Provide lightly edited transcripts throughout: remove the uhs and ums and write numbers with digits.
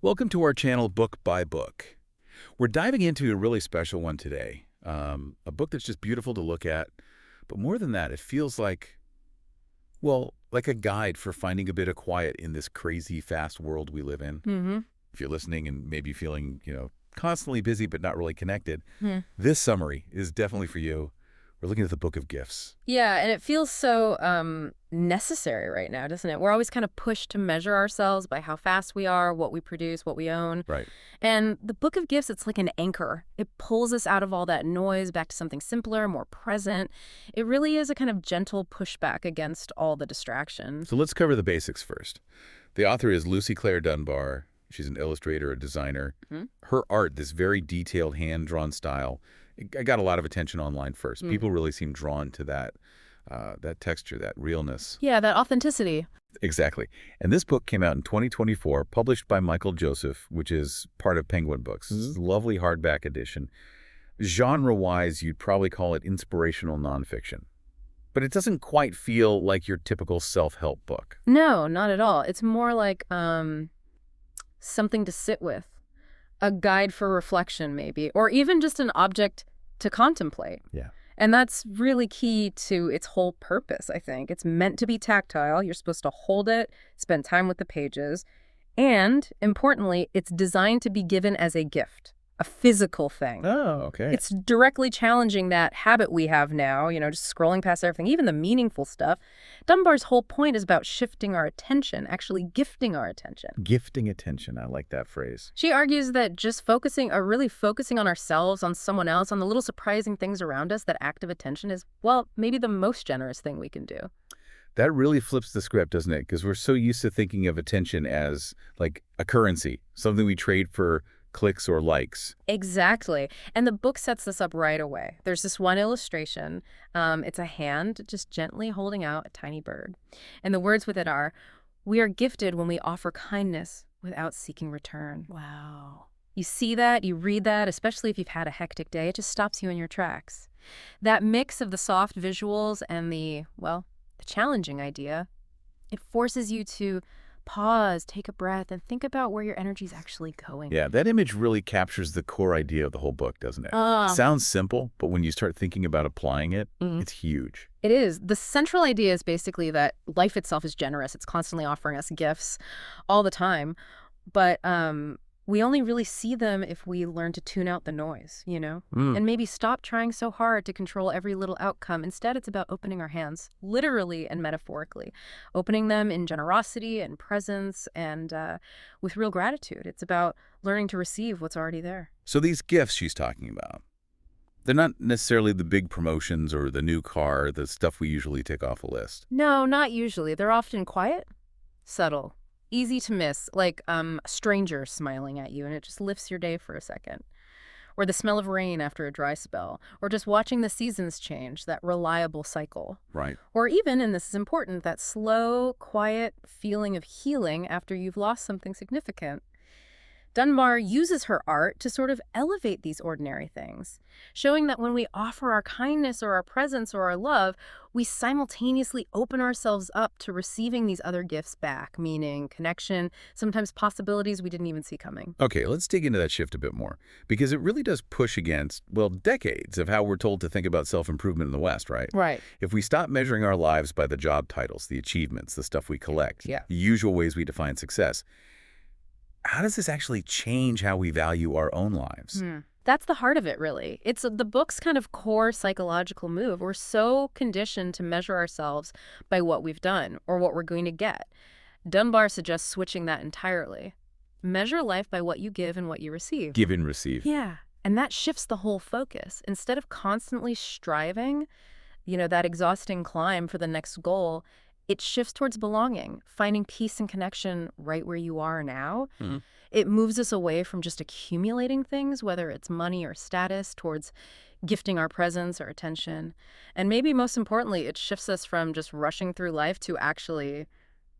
Welcome to our channel Book by Book. We're diving into a really special one today, a book that's just beautiful to look at, but more than that, it feels like, well, like a guide for finding a bit of quiet in this crazy, fast world we live in. Mm-hmm. If you're listening and maybe feeling, constantly busy but not really connected, Hmm. this summary is definitely for you. We're looking at the Book of Gifts. Yeah, and it feels so necessary right now, doesn't it? We're always kind of pushed to measure ourselves by how fast we are, what we produce, what we own. Right. And the Book of Gifts, it's like an anchor. It pulls us out of all that noise back to something simpler, more present. It really is a kind of gentle pushback against all the distraction. So let's cover the basics first. The author is Lucy Claire Dunbar. She's an illustrator, a designer. Hmm? Her art, this very detailed, hand-drawn style, it got a lot of attention online first. People really seem drawn to that texture, that realness. Yeah, that authenticity. Exactly. And this book came out in 2024, published by Michael Joseph, which is part of Penguin Books. This is a lovely hardback edition. Genre-wise, you'd probably call it inspirational nonfiction. But it doesn't quite feel like your typical self-help book. No, not at all. It's more like something to sit with, a guide for reflection maybe, or even just an object to contemplate. Yeah. And that's really key to its whole purpose, I think. It's meant to be tactile. You're supposed to hold it, spend time with the pages. And, importantly, it's designed to be given as a gift, a physical thing. Oh, okay. It's directly challenging that habit we have now, just scrolling past everything, even the meaningful stuff. Dunbar's whole point is about shifting our attention, actually gifting our attention. Gifting attention. I like that phrase. She argues that just really focusing on ourselves, on someone else, on the little surprising things around us, that act of attention is, well, maybe the most generous thing we can do. That really flips the script, doesn't it? Because we're so used to thinking of attention as like a currency, something we trade for clicks or likes. Exactly. And the book sets this up right away. There's this one illustration. It's a hand just gently holding out a tiny bird. And the words with it are, "We are gifted when we offer kindness without seeking return." Wow. You see that, you read that, especially if you've had a hectic day, it just stops you in your tracks. That mix of the soft visuals and the challenging idea, it forces you to pause, take a breath, and think about where your energy's actually going. Yeah, that image really captures the core idea of the whole book, doesn't it? Sounds simple, but when you start thinking about applying it, it's huge. It is. The central idea is basically that life itself is generous. It's constantly offering us gifts all the time. But we only really see them if we learn to tune out the noise, and maybe stop trying so hard to control every little outcome. Instead, it's about opening our hands, literally and metaphorically, opening them in generosity and presence and with real gratitude. It's about learning to receive what's already there. So these gifts she's talking about, they're not necessarily the big promotions or the new car, the stuff we usually tick off a list. No, not usually. They're often quiet, subtle, easy to miss, like a stranger smiling at you, and it just lifts your day for a second. Or the smell of rain after a dry spell. Or just watching the seasons change, that reliable cycle. Right. Or even, and this is important, that slow, quiet feeling of healing after you've lost something significant. Dunbar uses her art to sort of elevate these ordinary things, showing that when we offer our kindness or our presence or our love, we simultaneously open ourselves up to receiving these other gifts back, meaning connection, sometimes possibilities we didn't even see coming. Okay, let's dig into that shift a bit more, because it really does push against, decades of how we're told to think about self-improvement in the West, right? Right. If we stop measuring our lives by the job titles, the achievements, the stuff we collect, Yeah. the usual ways we define success, how does this actually change how we value our own lives? That's the heart of it, really. It's the book's kind of core psychological move. We're so conditioned to measure ourselves by what we've done or what we're going to get. Dunbar suggests switching that entirely. Measure life by what you give and what you receive. Give and receive. Yeah, and that shifts the whole focus. Instead of constantly striving, that exhausting climb for the next goal, it shifts towards belonging, finding peace and connection right where you are now. It moves us away from just accumulating things, whether it's money or status, towards gifting our presence or attention. And maybe most importantly, it shifts us from just rushing through life to actually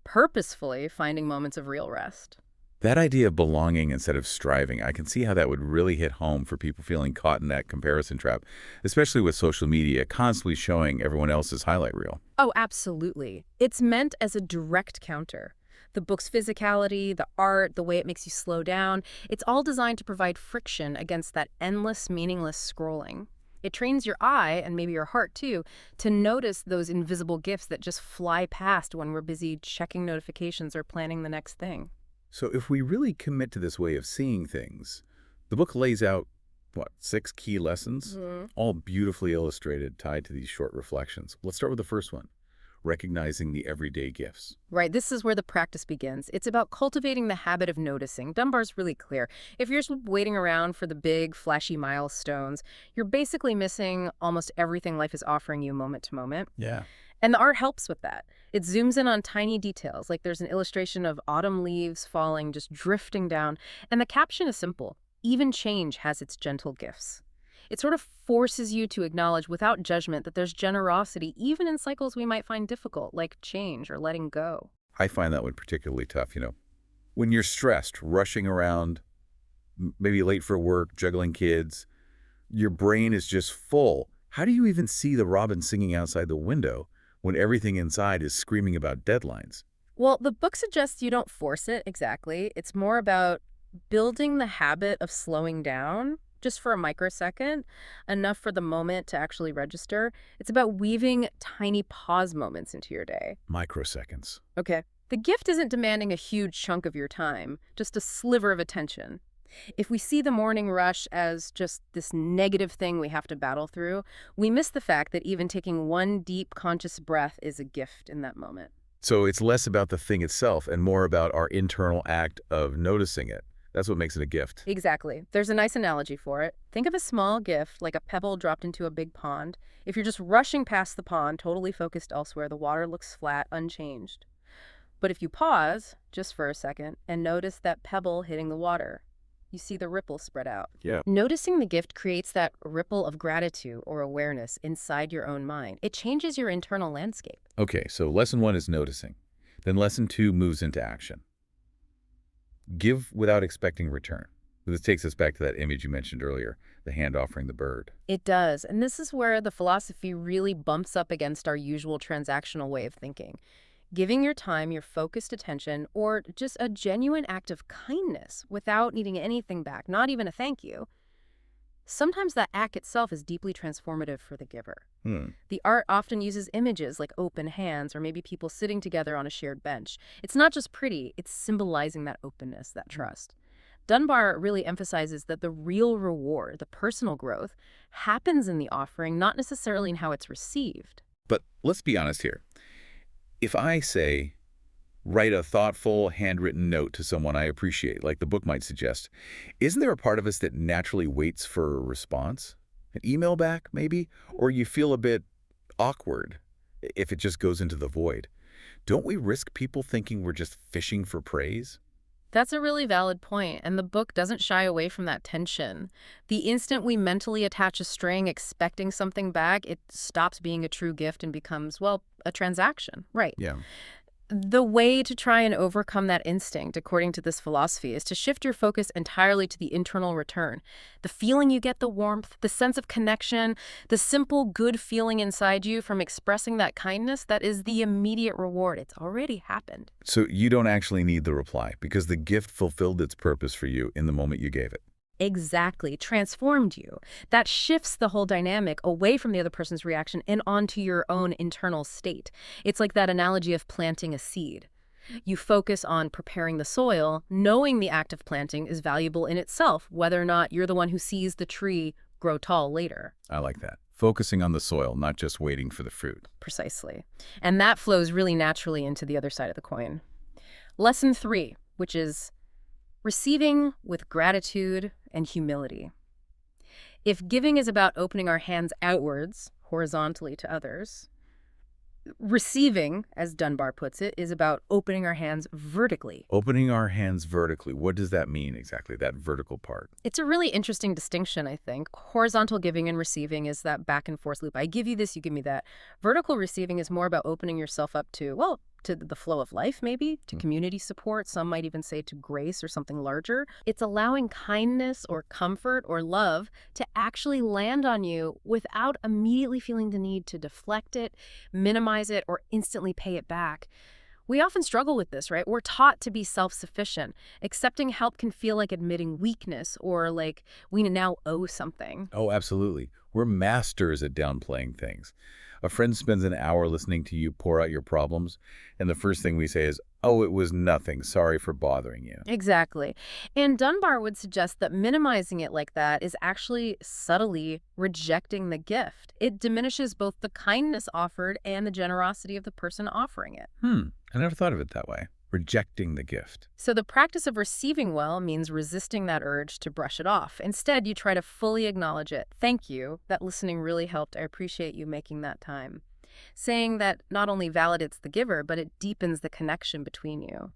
purposefully finding moments of real rest. That idea of belonging instead of striving, I can see how that would really hit home for people feeling caught in that comparison trap, especially with social media constantly showing everyone else's highlight reel. Oh, absolutely. It's meant as a direct counter. The book's physicality, the art, the way it makes you slow down, it's all designed to provide friction against that endless, meaningless scrolling. It trains your eye, and maybe your heart too, to notice those invisible gifts that just fly past when we're busy checking notifications or planning the next thing. So if we really commit to this way of seeing things, the book lays out, what, 6 key lessons? All beautifully illustrated, tied to these short reflections. Let's start with the first one, recognizing the everyday gifts. Right, this is where the practice begins. It's about cultivating the habit of noticing. Dunbar's really clear. If you're just waiting around for the big, flashy milestones, you're basically missing almost everything life is offering you moment to moment. Yeah. And the art helps with that. It zooms in on tiny details, like there's an illustration of autumn leaves falling, just drifting down, and the caption is simple. Even change has its gentle gifts. It sort of forces you to acknowledge without judgment that there's generosity even in cycles we might find difficult, like change or letting go. I find that one particularly tough, When you're stressed, rushing around, maybe late for work, juggling kids, your brain is just full. How do you even see the robin singing outside the window when everything inside is screaming about deadlines? Well, the book suggests you don't force it exactly. It's more about building the habit of slowing down just for a microsecond, enough for the moment to actually register. It's about weaving tiny pause moments into your day. Microseconds. Okay. The gift isn't demanding a huge chunk of your time, just a sliver of attention. If we see the morning rush as just this negative thing we have to battle through, we miss the fact that even taking one deep, conscious breath is a gift in that moment. So it's less about the thing itself and more about our internal act of noticing it. That's what makes it a gift. Exactly. There's a nice analogy for it. Think of a small gift, like a pebble dropped into a big pond. If you're just rushing past the pond, totally focused elsewhere, the water looks flat, unchanged. But if you pause, just for a second, and notice that pebble hitting the water, you see the ripple spread out. Yeah. Noticing the gift creates that ripple of gratitude or awareness inside your own mind. It changes your internal landscape. Okay, so lesson 1 is noticing. Then lesson 2 moves into action. Give without expecting return. This takes us back to that image you mentioned earlier, the hand offering the bird. It does. And this is where the philosophy really bumps up against our usual transactional way of thinking. Giving your time, your focused attention, or just a genuine act of kindness without needing anything back, not even a thank you. Sometimes that act itself is deeply transformative for the giver. The art often uses images like open hands or maybe people sitting together on a shared bench. It's not just pretty, it's symbolizing that openness, that trust. Dunbar really emphasizes that the real reward, the personal growth, happens in the offering, not necessarily in how it's received. But let's be honest here. If I say, write a thoughtful, handwritten note to someone I appreciate, like the book might suggest, isn't there a part of us that naturally waits for a response? An email back, maybe? Or you feel a bit awkward if it just goes into the void. Don't we risk people thinking we're just fishing for praise? That's a really valid point, and the book doesn't shy away from that tension. The instant we mentally attach a string expecting something back, it stops being a true gift and becomes, well, a transaction. Right. Yeah. The way to try and overcome that instinct, according to this philosophy, is to shift your focus entirely to the internal return. The feeling you get, the warmth, the sense of connection, the simple good feeling inside you from expressing that kindness, that is the immediate reward. It's already happened. So you don't actually need the reply because the gift fulfilled its purpose for you in the moment you gave it. Exactly. Transformed you. That shifts the whole dynamic away from the other person's reaction and onto your own internal state. It's like that analogy of planting a seed. You focus on preparing the soil, knowing the act of planting is valuable in itself, whether or not you're the one who sees the tree grow tall later. I like that. Focusing on the soil, not just waiting for the fruit. Precisely. And that flows really naturally into the other side of the coin. Lesson 3, which is receiving with gratitude and humility. If giving is about opening our hands outwards, horizontally to others, receiving, as Dunbar puts it, is about opening our hands vertically. Opening our hands vertically. What does that mean exactly, that vertical part? It's a really interesting distinction, I think. Horizontal giving and receiving is that back and forth loop. I give you this, you give me that. Vertical receiving is more about opening yourself up to, well, to the flow of life, maybe, to community support. Some might even say to grace or something larger. It's allowing kindness or comfort or love to actually land on you without immediately feeling the need to deflect it, minimize it, or instantly pay it back. We often struggle with this, right? We're taught to be self-sufficient. Accepting help can feel like admitting weakness or like we now owe something. Oh, absolutely. We're masters at downplaying things. A friend spends an hour listening to you pour out your problems, and the first thing we say is, "Oh, it was nothing. Sorry for bothering you." Exactly. And Dunbar would suggest that minimizing it like that is actually subtly rejecting the gift. It diminishes both the kindness offered and the generosity of the person offering it. I never thought of it that way. Rejecting the gift. So the practice of receiving well means resisting that urge to brush it off. Instead, you try to fully acknowledge it. Thank you. That listening really helped. I appreciate you making that time. Saying that not only validates the giver, but it deepens the connection between you.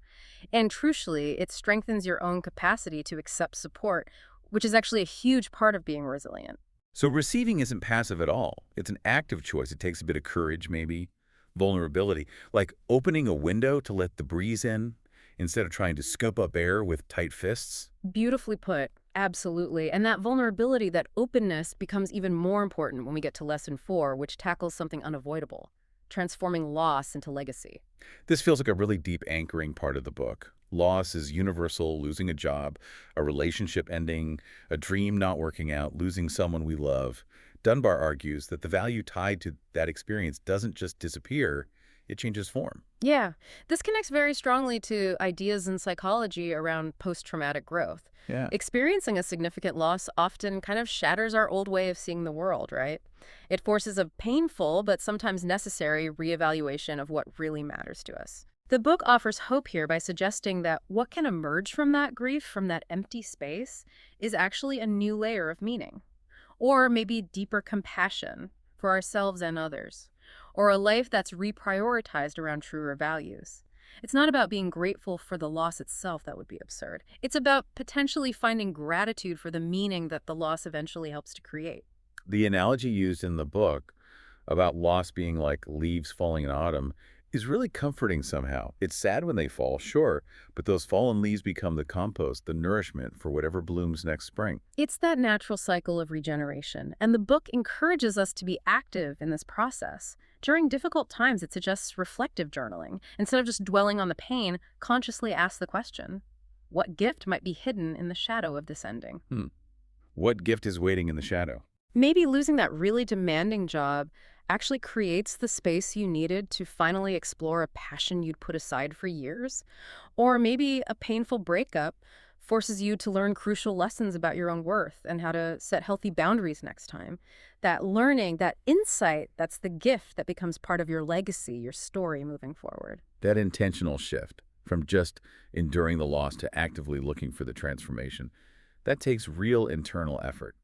And crucially, it strengthens your own capacity to accept support, which is actually a huge part of being resilient. So receiving isn't passive at all. It's an active choice. It takes a bit of courage, maybe, vulnerability, like opening a window to let the breeze in instead of trying to scoop up air with tight fists. Beautifully put. Absolutely. And that vulnerability, that openness becomes even more important when we get to lesson 4, which tackles something unavoidable, transforming loss into legacy. This feels like a really deep anchoring part of the book. Loss is universal: losing a job, a relationship ending, a dream not working out, losing someone we love. Dunbar argues that the value tied to that experience doesn't just disappear, it changes form. Yeah, this connects very strongly to ideas in psychology around post-traumatic growth. Yeah. Experiencing a significant loss often kind of shatters our old way of seeing the world, right? It forces a painful but sometimes necessary reevaluation of what really matters to us. The book offers hope here by suggesting that what can emerge from that grief, from that empty space, is actually a new layer of meaning. Or maybe deeper compassion for ourselves and others. Or a life that's reprioritized around truer values. It's not about being grateful for the loss itself. That would be absurd. It's about potentially finding gratitude for the meaning that the loss eventually helps to create. The analogy used in the book about loss being like leaves falling in autumn is really comforting somehow. It's sad when they fall, sure, but those fallen leaves become the compost, the nourishment for whatever blooms next spring. It's that natural cycle of regeneration, and the book encourages us to be active in this process. During difficult times, it suggests reflective journaling. Instead of just dwelling on the pain, consciously ask the question, what gift might be hidden in the shadow of this ending? What gift is waiting in the shadow? Maybe losing that really demanding job actually creates the space you needed to finally explore a passion you'd put aside for years. Or maybe a painful breakup forces you to learn crucial lessons about your own worth and how to set healthy boundaries next time. That learning, that insight, that's the gift that becomes part of your legacy, your story moving forward. That intentional shift from just enduring the loss to actively looking for the transformation, that takes real internal effort.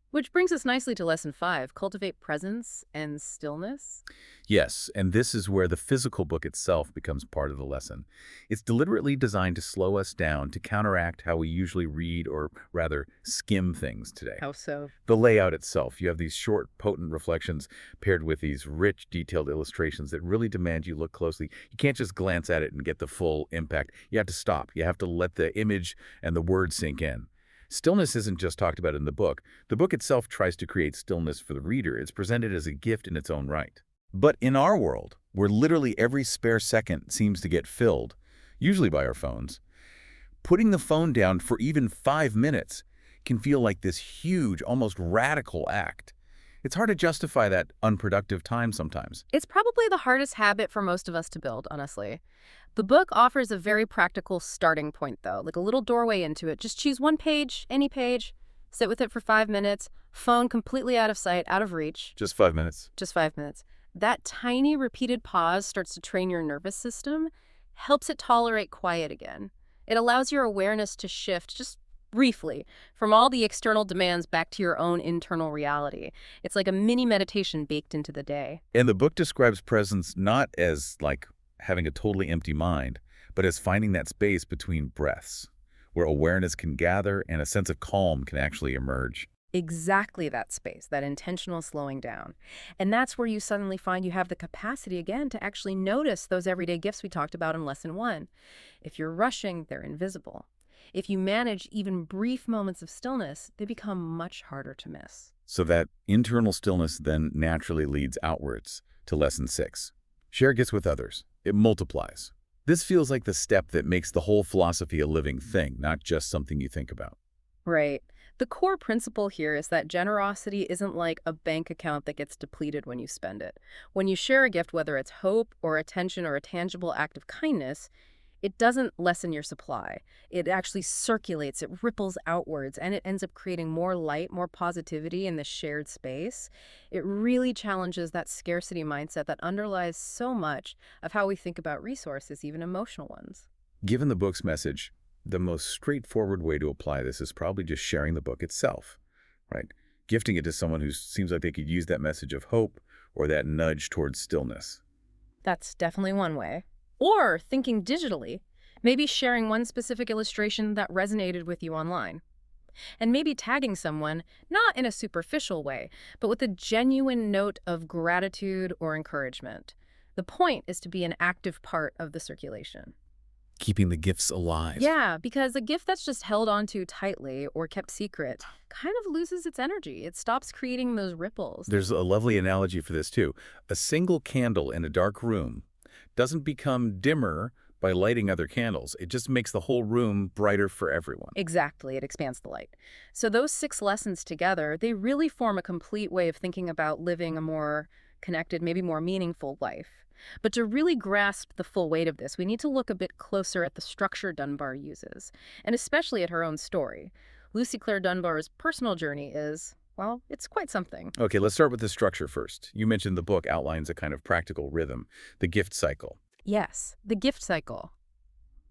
Which brings us nicely to lesson 5, cultivate presence and stillness. Yes, and this is where the physical book itself becomes part of the lesson. It's deliberately designed to slow us down, to counteract how we usually read, or rather skim things today. How so? The layout itself, you have these short, potent reflections paired with these rich, detailed illustrations that really demand you look closely. You can't just glance at it and get the full impact. You have to stop. You have to let the image and the word sink in. Stillness isn't just talked about in the book. The book itself tries to create stillness for the reader. It's presented as a gift in its own right. But in our world, where literally every spare second seems to get filled, usually by our phones, putting the phone down for even 5 minutes can feel like this huge, almost radical act. It's hard to justify that unproductive time sometimes. It's probably the hardest habit for most of us to build, honestly. The book offers a very practical starting point, though, like a little doorway into it. Just choose one page, any page, sit with it for 5 minutes, phone completely out of sight, out of reach. Just 5 minutes. Just 5 minutes. That tiny repeated pause starts to train your nervous system, helps it tolerate quiet again. It allows your awareness to shift just briefly from all the external demands back to your own internal reality. It's like a mini meditation baked into the day. And the book describes presence not as like having a totally empty mind, but as finding that space between breaths, where awareness can gather and a sense of calm can actually emerge. Exactly that space, that intentional slowing down. And that's where you suddenly find you have the capacity again to actually notice those everyday gifts we talked about in lesson 1. If you're rushing, they're invisible. If you manage even brief moments of stillness, they become much harder to miss. So that internal stillness then naturally leads outwards to lesson 6. Share gifts with others. It multiplies. This feels like the step that makes the whole philosophy a living thing, not just something you think about. Right. The core principle here is that generosity isn't like a bank account that gets depleted when you spend it. When you share a gift, whether it's hope or attention or a tangible act of kindness, it doesn't lessen your supply. It actually circulates, it ripples outwards, and it ends up creating more light, more positivity in the shared space. It really challenges that scarcity mindset that underlies so much of how we think about resources, even emotional ones. Given the book's message, the most straightforward way to apply this is probably just sharing the book itself, right? Gifting it to someone who seems like they could use that message of hope or that nudge towards stillness. That's definitely one way. Or thinking digitally, maybe sharing one specific illustration that resonated with you online. And maybe tagging someone, not in a superficial way, but with a genuine note of gratitude or encouragement. The point is to be an active part of the circulation. Keeping the gifts alive. Yeah, because a gift that's just held onto tightly or kept secret kind of loses its energy. It stops creating those ripples. There's a lovely analogy for this, too. A single candle in a dark room doesn't become dimmer by lighting other candles. It just makes the whole room brighter for everyone. Exactly, it expands the light. So those 6 lessons together, they really form a complete way of thinking about living a more connected, maybe more meaningful life. But to really grasp the full weight of this, we need to look a bit closer at the structure Dunbar uses, and especially at her own story. Lucy Claire Dunbar's personal journey is, well, it's quite something. Okay, let's start with the structure first. You mentioned the book outlines a kind of practical rhythm, the gift cycle. Yes, the gift cycle.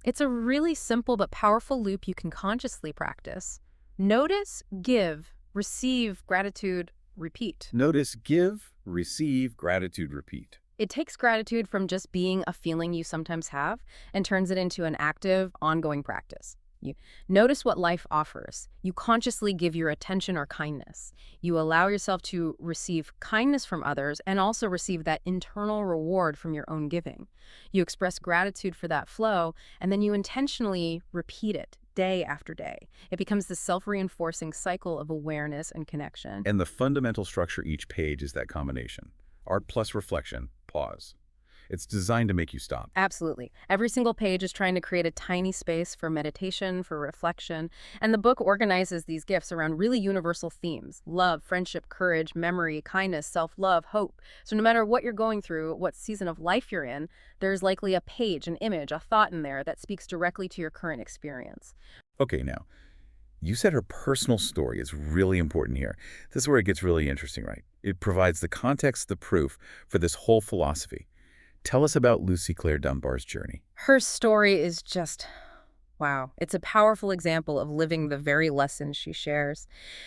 It's a really simple but powerful loop you can consciously practice. Notice, give, receive, gratitude, repeat. Notice, give, receive, gratitude, repeat. It takes gratitude from just being a feeling you sometimes have and turns it into an active, ongoing practice. You notice what life offers. You consciously give your attention or kindness. You allow yourself to receive kindness from others and also receive that internal reward from your own giving. You express gratitude for that flow, and then you intentionally repeat it day after day. It becomes this self-reinforcing cycle of awareness and connection. And the fundamental structure each page is that combination. Art plus reflection, pause. It's designed to make you stop. Absolutely. Every single page is trying to create a tiny space for meditation, for reflection, and the book organizes these gifts around really universal themes: love, friendship, courage, memory, kindness, self-love, hope. So no matter what you're going through, what season of life you're in, there's likely a page, an image, a thought in there that speaks directly to your current experience. Okay, now, you said her personal story is really important here. This is where it gets really interesting, right? It provides the context, the proof for this whole philosophy. Tell us about Lucy Claire Dunbar's journey. Her story is just, wow. It's a powerful example of living the very lessons she shares.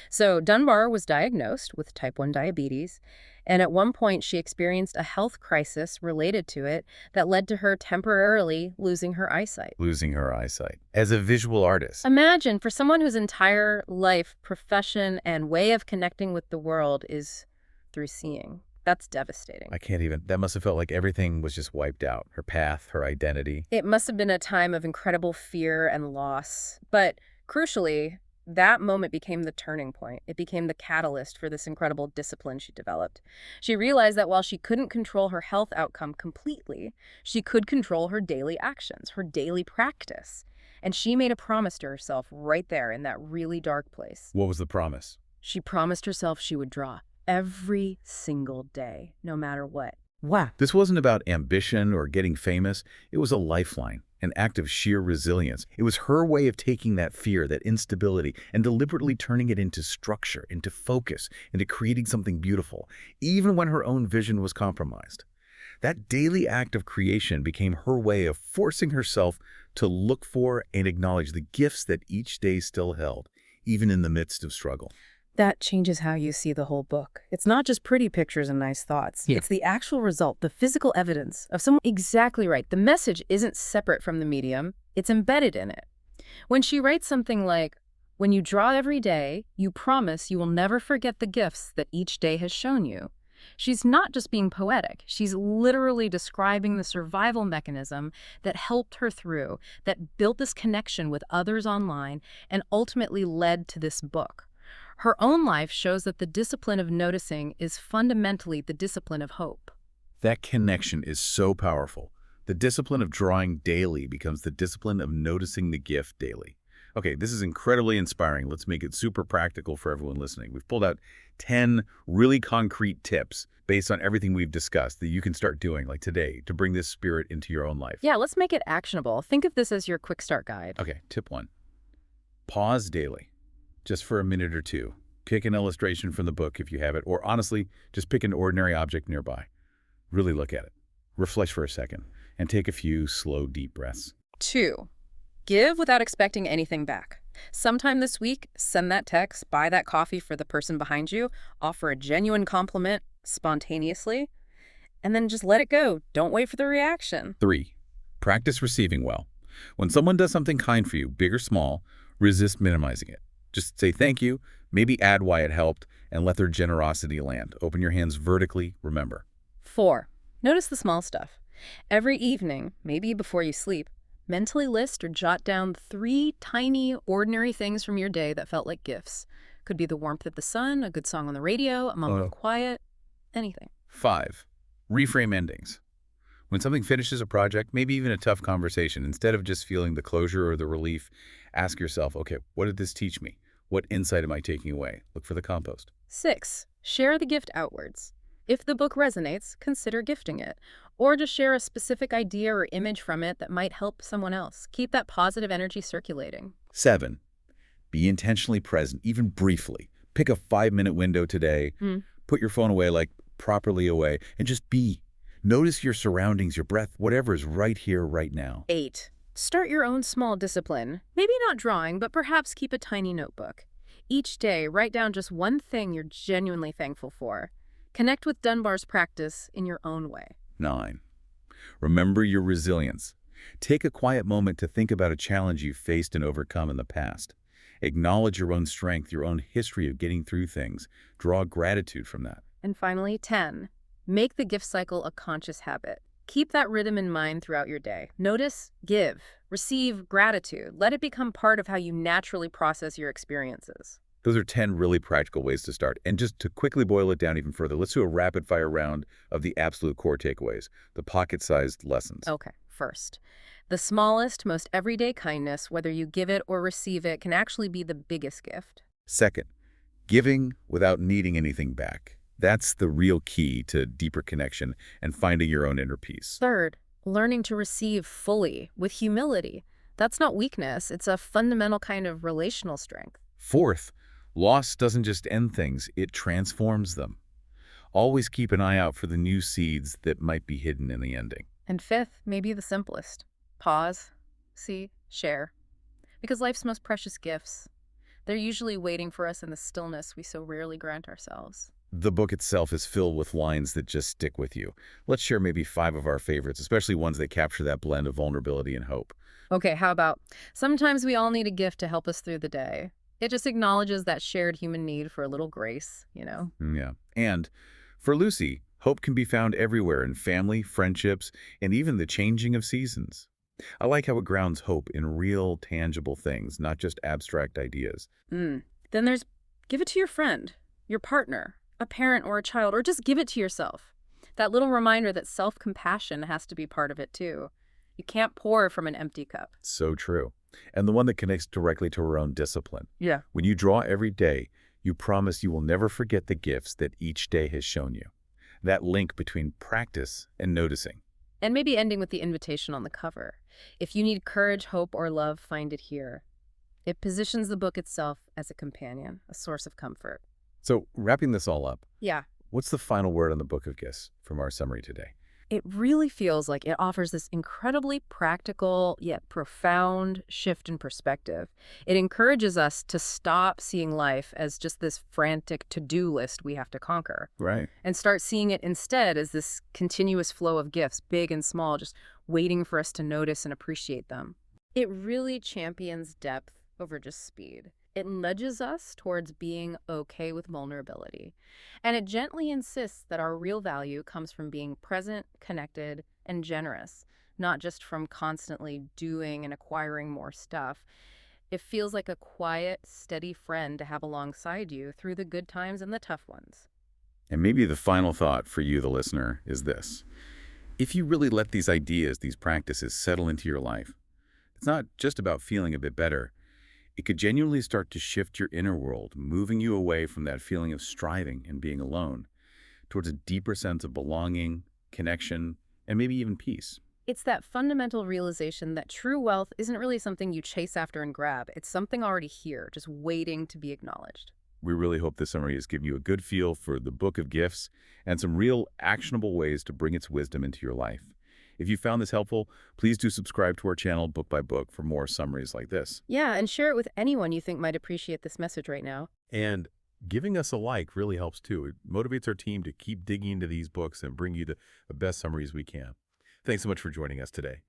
So Dunbar was diagnosed with type 1 diabetes, and at one point she experienced a health crisis related to it that led to her temporarily losing her eyesight. Losing her eyesight. As a visual artist. Imagine, for someone whose entire life, profession, and way of connecting with the world is through seeing. That's devastating. I can't even. That must have felt like everything was just wiped out. Her path, her identity. It must have been a time of incredible fear and loss. But crucially, that moment became the turning point. It became the catalyst for this incredible discipline she developed. She realized that while she couldn't control her health outcome completely, she could control her daily actions, her daily practice. And she made a promise to herself right there in that really dark place. What was the promise? She promised herself she would draw every single day, no matter what. Wow. This wasn't about ambition or getting famous. It was a lifeline, an act of sheer resilience. It was her way of taking that fear, that instability, and deliberately turning it into structure, into focus, into creating something beautiful, even when her own vision was compromised. That daily act of creation became her way of forcing herself to look for and acknowledge the gifts that each day still held, even in the midst of struggle. That changes how you see the whole book. It's not just pretty pictures and nice thoughts. Yeah. It's the actual result, the physical evidence of someone. Exactly right. The message isn't separate from the medium. It's embedded in it. When she writes something like, "When you draw every day, you promise you will never forget the gifts that each day has shown you," she's not just being poetic. She's literally describing the survival mechanism that helped her through, that built this connection with others online, and ultimately led to this book. Her own life shows that the discipline of noticing is fundamentally the discipline of hope. That connection is so powerful. The discipline of drawing daily becomes the discipline of noticing the gift daily. Okay, this is incredibly inspiring. Let's make it super practical for everyone listening. We've pulled out 10 really concrete tips based on everything we've discussed that you can start doing, like today, to bring this spirit into your own life. Yeah, let's make it actionable. Think of this as your quick start guide. Okay, tip 1. Pause daily, just for a minute or two. Pick an illustration from the book if you have it, or honestly, just pick an ordinary object nearby. Really look at it. Reflect for a second, and take a few slow, deep breaths. 2, give without expecting anything back. Sometime this week, send that text, buy that coffee for the person behind you, offer a genuine compliment spontaneously, and then just let it go. Don't wait for the reaction. 3, practice receiving well. When someone does something kind for you, big or small, resist minimizing it. Just say thank you, maybe add why it helped, and let their generosity land. Open your hands vertically, remember. 4, notice the small stuff. Every evening, maybe before you sleep, mentally list or jot down 3 tiny, ordinary things from your day that felt like gifts. Could be the warmth of the sun, a good song on the radio, a moment of quiet, anything. 5, reframe endings. When something finishes a project, maybe even a tough conversation, instead of just feeling the closure or the relief, ask yourself, okay, what did this teach me? What insight am I taking away? Look for the compost. 6, share the gift outwards. If the book resonates, consider gifting it. Or just share a specific idea or image from it that might help someone else. Keep that positive energy circulating. 7, be intentionally present, even briefly. Pick a 5-minute window today. Put your phone away, like properly away, and just be. Notice your surroundings, your breath, whatever is right here, right now. 8, start your own small discipline. Maybe not drawing, but perhaps keep a tiny notebook. Each day, write down just one thing you're genuinely thankful for. Connect with Dunbar's practice in your own way. 9, remember your resilience. Take a quiet moment to think about a challenge you've faced and overcome in the past. Acknowledge your own strength, your own history of getting through things. Draw gratitude from that. And finally, 10, make the gift cycle a conscious habit. Keep that rhythm in mind throughout your day. Notice, give, receive gratitude. Let it become part of how you naturally process your experiences. Those are 10 really practical ways to start. And just to quickly boil it down even further, let's do a rapid-fire round of the absolute core takeaways, the pocket-sized lessons. Okay, first, the smallest, most everyday kindness, whether you give it or receive it, can actually be the biggest gift. Second, giving without needing anything back. That's the real key to deeper connection and finding your own inner peace. Third, learning to receive fully with humility. That's not weakness. It's a fundamental kind of relational strength. Fourth, loss doesn't just end things, it transforms them. Always keep an eye out for the new seeds that might be hidden in the ending. And fifth, maybe the simplest. Pause, see, share. Because life's most precious gifts, they're usually waiting for us in the stillness we so rarely grant ourselves. The book itself is filled with lines that just stick with you. Let's share maybe 5 of our favorites, especially ones that capture that blend of vulnerability and hope. Okay, how about, sometimes we all need a gift to help us through the day. It just acknowledges that shared human need for a little grace, you know? Yeah. And for Lucy, hope can be found everywhere in family, friendships, and even the changing of seasons. I like how it grounds hope in real, tangible things, not just abstract ideas. Then there's give it to your friend, your partner, a parent or a child, or just give it to yourself. That little reminder that self-compassion has to be part of it too. You can't pour from an empty cup. So true. And the one that connects directly to our own discipline. Yeah. When you draw every day, you promise you will never forget the gifts that each day has shown you. That link between practice and noticing. And maybe ending with the invitation on the cover. If you need courage, hope, or love, find it here. It positions the book itself as a companion, a source of comfort. So wrapping this all up, Yeah. what's the final word on the Book of Gifts from our summary today? It really feels like it offers this incredibly practical yet profound shift in perspective. It encourages us to stop seeing life as just this frantic to-do list we have to conquer, Right. and start seeing it instead as this continuous flow of gifts, big and small, just waiting for us to notice and appreciate them. It really champions depth over just speed. It nudges us towards being okay with vulnerability. And it gently insists that our real value comes from being present, connected, and generous, not just from constantly doing and acquiring more stuff. It feels like a quiet, steady friend to have alongside you through the good times and the tough ones. And maybe the final thought for you, the listener, is this. If you really let these ideas, these practices settle into your life, it's not just about feeling a bit better. It could genuinely start to shift your inner world, moving you away from that feeling of striving and being alone, towards a deeper sense of belonging, connection, and maybe even peace. It's that fundamental realization that true wealth isn't really something you chase after and grab. It's something already here, just waiting to be acknowledged. We really hope this summary has given you a good feel for the Book of Gifts and some real actionable ways to bring its wisdom into your life. If you found this helpful, please do subscribe to our channel Book by Book for more summaries like this. Yeah, and share it with anyone you think might appreciate this message right now. And giving us a like really helps too. It motivates our team to keep digging into these books and bring you the best summaries we can. Thanks so much for joining us today.